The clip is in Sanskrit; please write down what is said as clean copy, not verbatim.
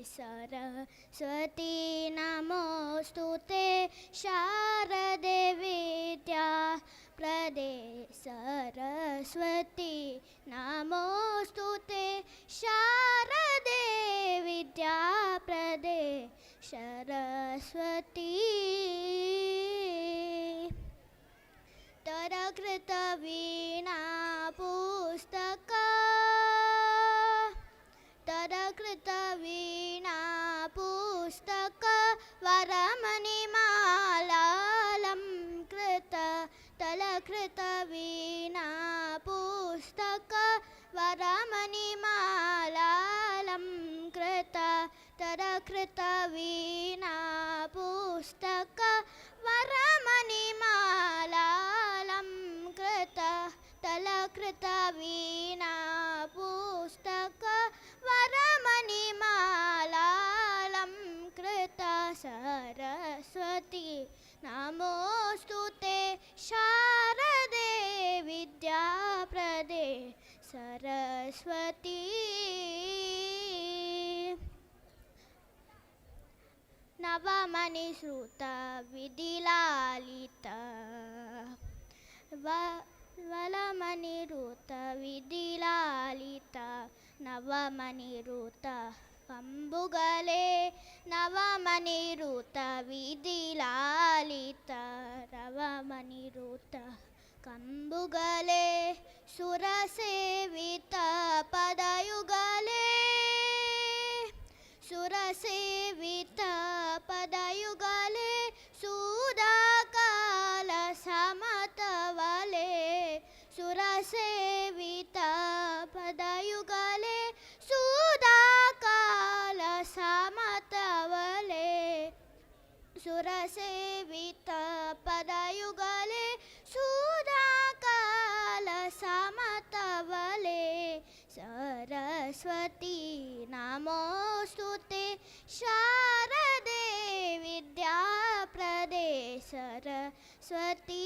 सरस्वती नमोऽस्तुते शारदे विद्या प्रदे सरस्वती नमोऽस्तुते शारदे विद्या प्रदे सरस्वती तरकृतवीणा पुस्तक तरकृतवीणा पुस्तक वरमणिमालालङ्कृत तलकृतवीणा पुस्तक वरमणिमालालङ्कृत तरकृतवीणा पुस्तक वरमणिमालालङ्कृत तलकृतवीणा पुस्तक वरमणिमालालङ्कृत सरस्वती नमोऽस्तुते शारदे विद्याप्रदे सरस्वती नवमणिसुत विधिलालित वलमणिरुत विधिलालित नवमणिरुत कंबुगले नवमणिरुत विधिलालित नवमणिरुत कंबुगले सुरसेवित पदयुगले सुरसेवित पदयुगले सुधाकाल समतवले सुरसेवित पदयुगले सुधाकाल समतवले सुरसेवित पदयुगले सुधाकाल समतवले सरस्वती नमोऽस्तुते शारदे विद्याप्रदे सरस्वती